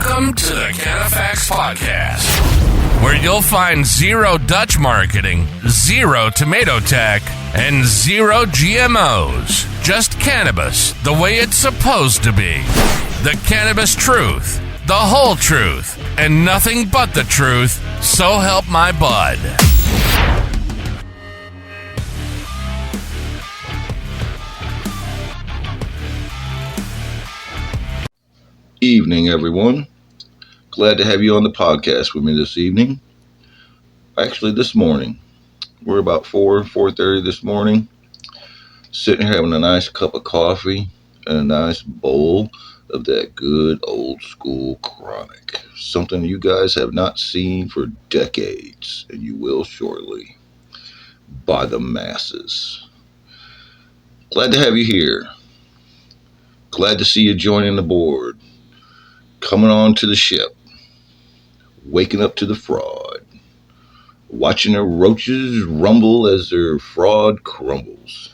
Welcome to the Canafax Podcast, where you'll find zero Dutch marketing, zero tomato tech, and zero GMOs. Just cannabis, the way it's supposed to be. The cannabis truth, the whole truth, and nothing but the truth, so help my bud. Evening, everyone. Glad to have you on the podcast with me this evening. Actually, this morning. We're about 4:30 this morning. Sitting here having a nice cup of coffee and a nice bowl of that good old school chronic. Something you guys have not seen for decades, and you will shortly, by the masses. Glad to have you here. Glad to see you joining the board. Coming on to the ship, waking up to the fraud, watching the roaches rumble as their fraud crumbles.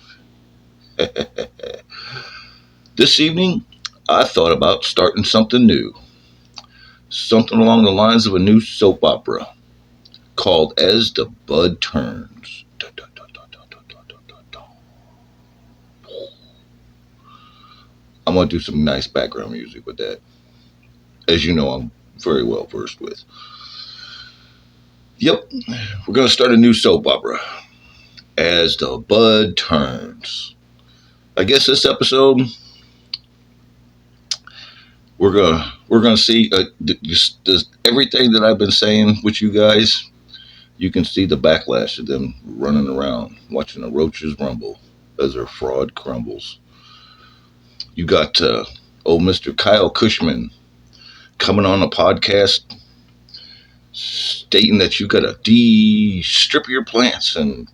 This evening, I thought about starting something new, something along the lines of a new soap opera called As the Bud Turns. I'm going to do some nice background music with that, as you know I'm very well versed with. Yep, we're going to start a new soap opera, As the Bud Turns. I guess this episode, we're gonna see everything that I've been saying with you guys. You can see the backlash of them running around, watching the roaches rumble as their fraud crumbles. You got old Mr. Kyle Cushman coming on a podcast stating that you got to strip your plants and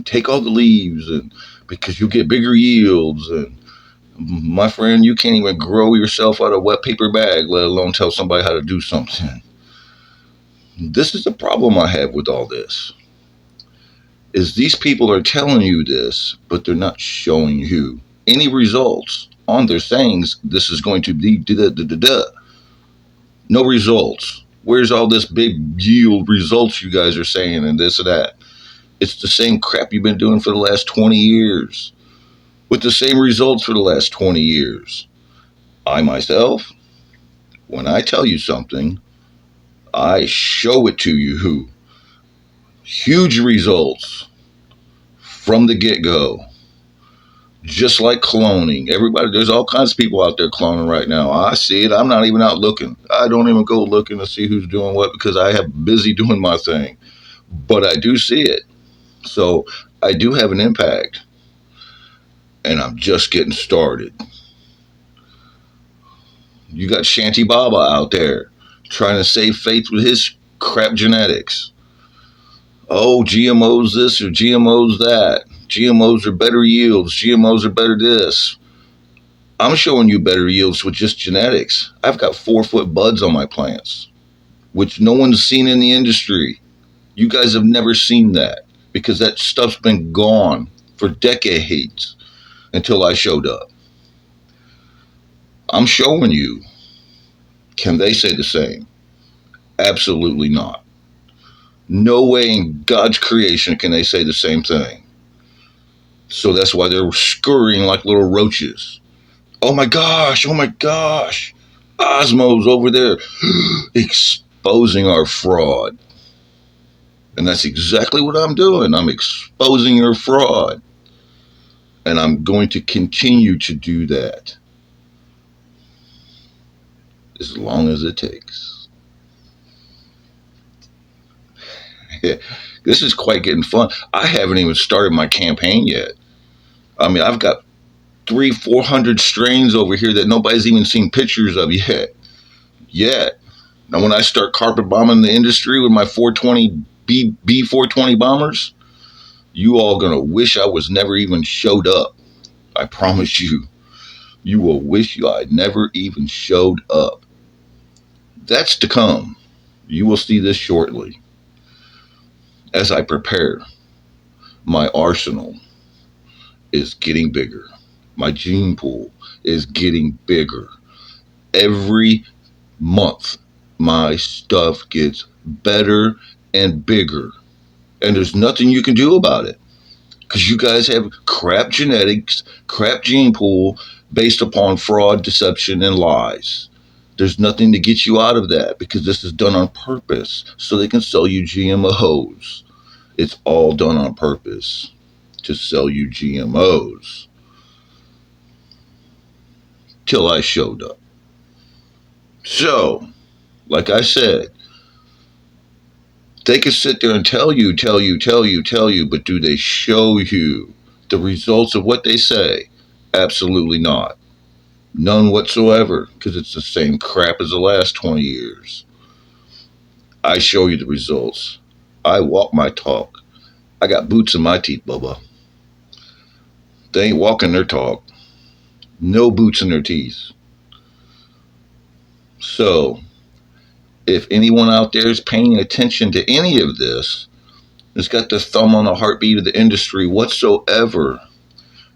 take all the leaves and because you'll get bigger yields. And my friend, you can't even grow yourself out of a wet paper bag, let alone tell somebody how to do something. This is the problem I have with all this, is these people are telling you this, but they're not showing you any results on their sayings. This is going to be no results. Where's all this big yield results you guys are saying and this and that? It's the same crap you've been doing for the last 20 years with the same results for the last 20 years. I myself, when I tell you something, I show it to you. Huge results from the get-go. Just like cloning. Everybody, there's all kinds of people out there cloning right now. I see it. I'm not even out looking. I don't even go looking to see who's doing what because I have busy doing my thing. But I do see it. So I do have an impact. And I'm just getting started. You got Shanty Baba out there trying to save faith with his crap genetics. Oh, GMOs this or GMOs that. GMOs are better yields. GMOs are better this. I'm showing you better yields with just genetics. I've got 4-foot buds on my plants, which no one's seen in the industry. You guys have never seen that because that stuff's been gone for decades until I showed up. I'm showing you. Can they say the same? Absolutely not. No way in God's creation can they say the same thing. So that's why they're scurrying like little roaches. Oh my gosh, Osmo's over there exposing our fraud. And that's exactly what I'm doing. I'm exposing your fraud. And I'm going to continue to do that as long as it takes. This is quite getting fun. I haven't even started my campaign yet. I mean, I've got 300-400 strains over here that nobody's even seen pictures of yet. Now, when I start carpet bombing the industry with my 420 B420 bombers, you all gonna wish I was never even showed up. I promise you. You will wish I never even showed up. That's to come. You will see this shortly. As I prepare, my arsenal is getting bigger. My gene pool is getting bigger. Every month, my stuff gets better and bigger. And there's nothing you can do about it. Because you guys have crap genetics, crap gene pool based upon fraud, deception, and lies. There's nothing to get you out of that because this is done on purpose so they can sell you GMOs. It's all done on purpose to sell you GMOs. Till I showed up. So, like I said, they can sit there and tell you, but do they show you the results of what they say? Absolutely not. None whatsoever, because it's the same crap as the last 20 years. I show you the results. I walk my talk. I got boots in my teeth, Bubba. They ain't walking their talk. No boots in their teeth. So, if anyone out there is paying attention to any of this, has got the thumb on the heartbeat of the industry whatsoever,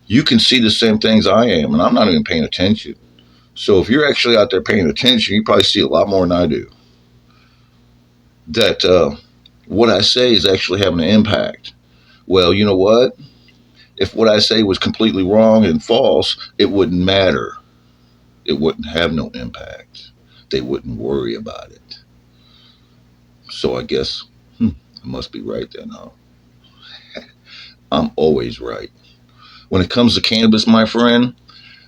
you can see the same things I am, and I'm not even paying attention. So if you're actually out there paying attention, you probably see a lot more than I do. That what I say is actually having an impact. Well, you know what? If what I say was completely wrong and false, it wouldn't matter. It wouldn't have no impact. They wouldn't worry about it. So I guess I must be right then, huh? I'm always right. When it comes to cannabis, my friend,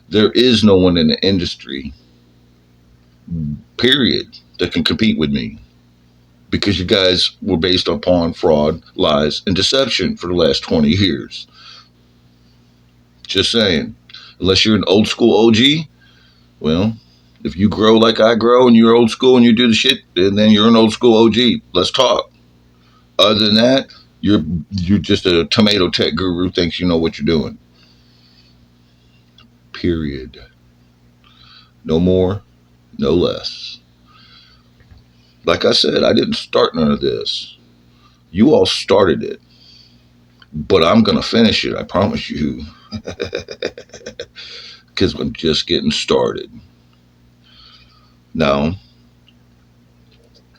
there is no one in the industry, period, that can compete with me. Because you guys were based upon fraud, lies, and deception for the last 20 years. Just saying. Unless you're an old school OG, well, if you grow like I grow and you're old school and you do the shit, then you're an old school OG. Let's talk. Other than that, you're just a tomato tech guru who thinks you know what you're doing. Period. No more, no less. Like I said, I didn't start none of this. You all started it. But I'm going to finish it, I promise you. Because I'm just getting started. Now,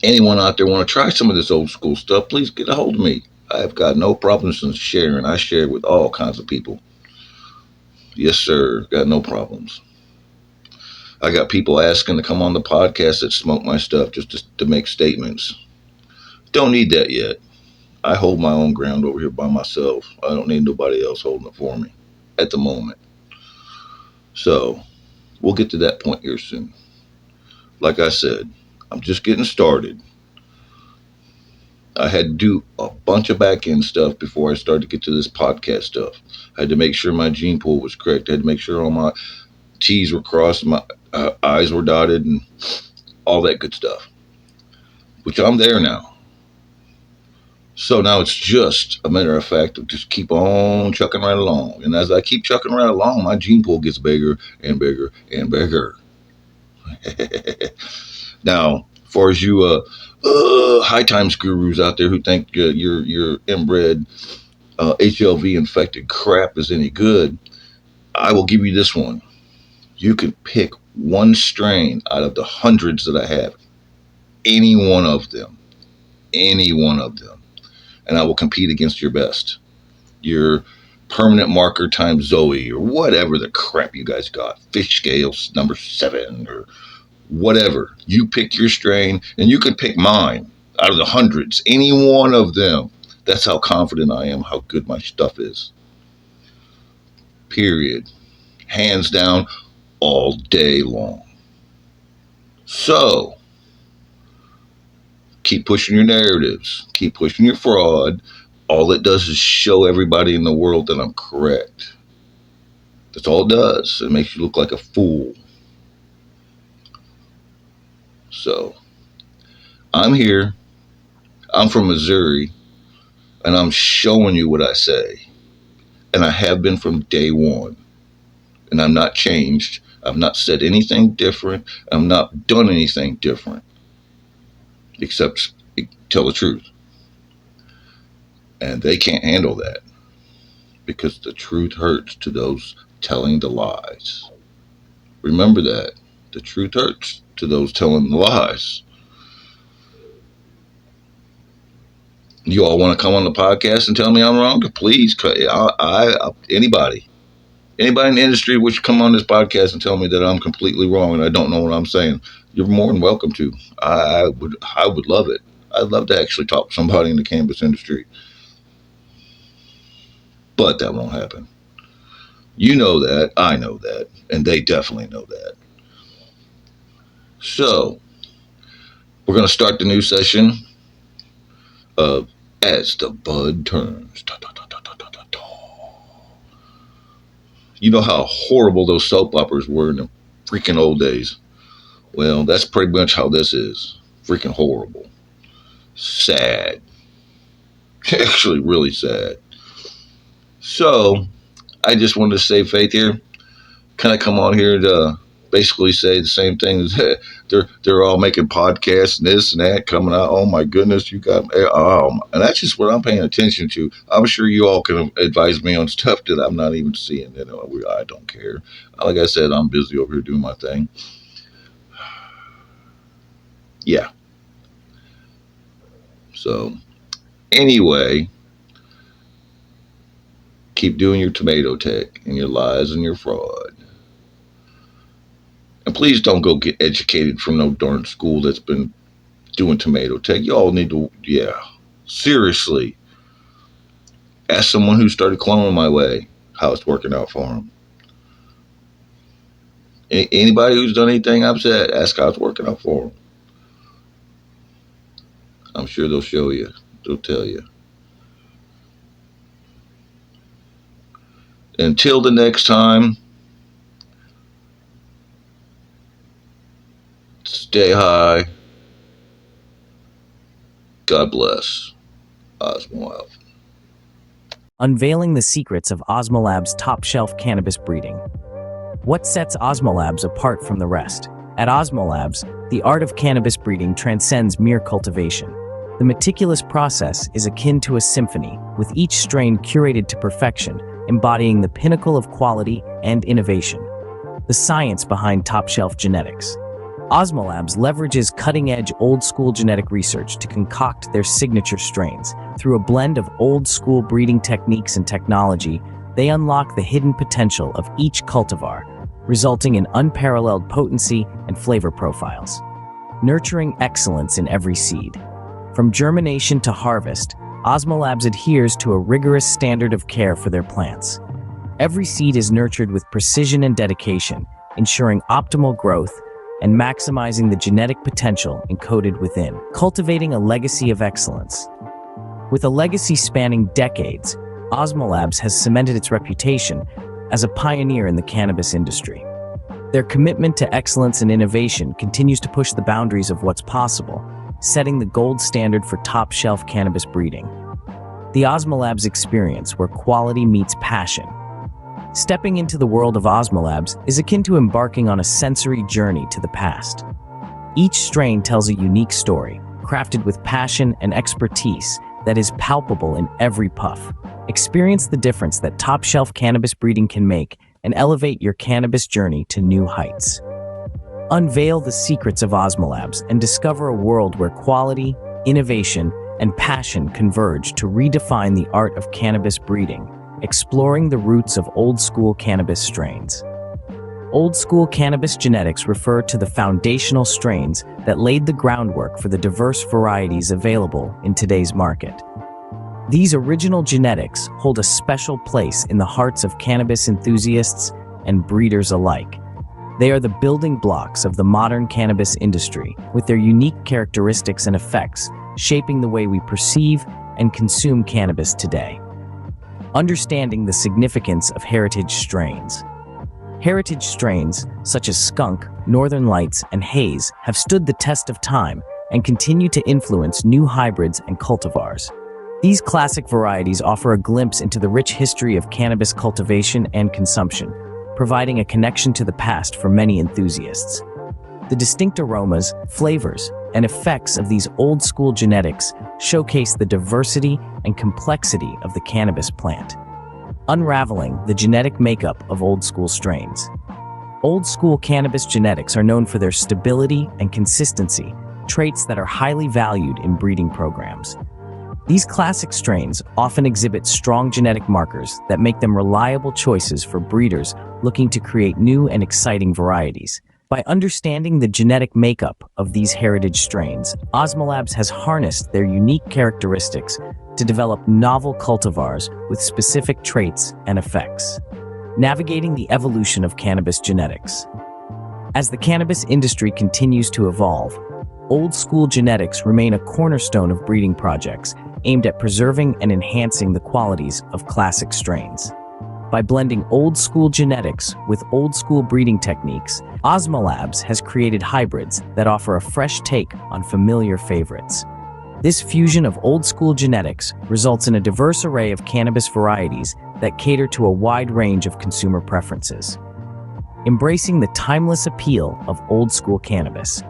anyone out there want to try some of this old school stuff, please get a hold of me. I've got no problems in sharing. I share it with all kinds of people. Yes, sir. Got no problems. I got people asking to come on the podcast that smoke my stuff just to make statements. Don't need that yet. I hold my own ground over here by myself. I don't need nobody else holding it for me at the moment. So, we'll get to that point here soon. Like I said, I'm just getting started. I had to do a bunch of back-end stuff before I started to get to this podcast stuff. I had to make sure my gene pool was correct. I had to make sure all my T's were crossed, my I's were dotted, and all that good stuff. Which I'm there now. So now it's just a matter of fact of just keep on chucking right along. And as I keep chucking right along, my gene pool gets bigger and bigger and bigger. Now, as far as you high times gurus out there who think your inbred HLV infected crap is any good, I will give you this one. You can pick one strain out of the hundreds that I have. Any one of them. And I will compete against your best. Your permanent marker times Zoe or whatever the crap you guys got. Fish scales number 7 or whatever. You pick your strain and you can pick mine out of the hundreds. Any one of them. That's how confident I am how good my stuff is. Period. Hands down all day long. So, keep pushing your narratives. Keep pushing your fraud. All it does is show everybody in the world that I'm correct. That's all it does. It makes you look like a fool. So, I'm here. I'm from Missouri. And I'm showing you what I say. And I have been from day one. And I'm not changed. I've not said anything different. I've not done anything different. Except tell the truth. And they can't handle that. Because the truth hurts to those telling the lies. Remember that. The truth hurts to those telling the lies. You all want to come on the podcast and tell me I'm wrong? Please, anybody in the industry which come on this podcast and tell me that I'm completely wrong and I don't know what I'm saying, you're more than welcome to. I would love it. I'd love to actually talk to somebody in the cannabis industry. But that won't happen. You know that, I know that, and they definitely know that. So, we're going to start the new session of As the Bud Turns. You know how horrible those soap operas were in the freaking old days? Well, that's pretty much how this is. Freaking horrible. Sad. Actually, really sad. So, I just wanted to save faith here. Kind of come on here to basically say the same thing as they're all making podcasts and this and that coming out. Oh my goodness, you got and that's just what I'm paying attention to. I'm sure you all can advise me on stuff that I'm not even seeing. You know, I don't care. Like I said, I'm busy over here doing my thing. Yeah. So anyway, keep doing your tomato tech and your lies and your fraud. And please don't go get educated from no darn school that's been doing tomato tech. Y'all need to, seriously, ask someone who started cloning my way how it's working out for them. Anybody who's done anything I've said, ask how it's working out for them. I'm sure they'll show you. They'll tell you. Until the next time, stay high. God bless. Osmolab. Unveiling the secrets of Osmolab's top-shelf cannabis breeding. What sets Osmolabs apart from the rest? At Osmolabs, the art of cannabis breeding transcends mere cultivation. The meticulous process is akin to a symphony, with each strain curated to perfection, embodying the pinnacle of quality and innovation. The science behind top-shelf genetics. Osmolabs leverages cutting-edge old-school genetic research to concoct their signature strains. Through a blend of old-school breeding techniques and technology, they unlock the hidden potential of each cultivar, resulting in unparalleled potency and flavor profiles. Nurturing excellence in every seed. From germination to harvest, Osmolabs adheres to a rigorous standard of care for their plants. Every seed is nurtured with precision and dedication, ensuring optimal growth and maximizing the genetic potential encoded within, cultivating a legacy of excellence. With a legacy spanning decades, Osmolabs has cemented its reputation as a pioneer in the cannabis industry. Their commitment to excellence and innovation continues to push the boundaries of what's possible, setting the gold standard for top-shelf cannabis breeding. The Osmolabs experience, where quality meets passion. Stepping into the world of Osmolabs is akin to embarking on a sensory journey to the past. Each strain tells a unique story, crafted with passion and expertise that is palpable in every puff. Experience the difference that top-shelf cannabis breeding can make and elevate your cannabis journey to new heights. Unveil the secrets of Osmolabs and discover a world where quality, innovation, and passion converge to redefine the art of cannabis breeding, exploring the roots of old-school cannabis strains. Old-school cannabis genetics refer to the foundational strains that laid the groundwork for the diverse varieties available in today's market. These original genetics hold a special place in the hearts of cannabis enthusiasts and breeders alike. They are the building blocks of the modern cannabis industry, with their unique characteristics and effects shaping the way we perceive and consume cannabis today. Understanding the significance of heritage strains. Heritage strains, such as Skunk, Northern Lights, and Haze, have stood the test of time and continue to influence new hybrids and cultivars. These classic varieties offer a glimpse into the rich history of cannabis cultivation and consumption, providing a connection to the past for many enthusiasts. The distinct aromas, flavors, and effects of these old-school genetics showcase the diversity and complexity of the cannabis plant. Unraveling the genetic makeup of old-school strains. Old school cannabis genetics are known for their stability and consistency, traits that are highly valued in breeding programs. These classic strains often exhibit strong genetic markers that make them reliable choices for breeders looking to create new and exciting varieties. By understanding the genetic makeup of these heritage strains, Osmolabs has harnessed their unique characteristics to develop novel cultivars with specific traits and effects. Navigating the evolution of cannabis genetics. As the cannabis industry continues to evolve, old-school genetics remain a cornerstone of breeding projects aimed at preserving and enhancing the qualities of classic strains. By blending old-school genetics with old-school breeding techniques, Osmolabs has created hybrids that offer a fresh take on familiar favorites. This fusion of old-school genetics results in a diverse array of cannabis varieties that cater to a wide range of consumer preferences. Embracing the timeless appeal of old-school cannabis,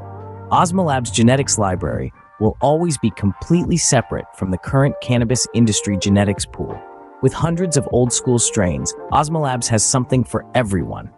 Osmolabs' genetics library will always be completely separate from the current cannabis industry genetics pool. With hundreds of old-school strains, Osmolabs has something for everyone.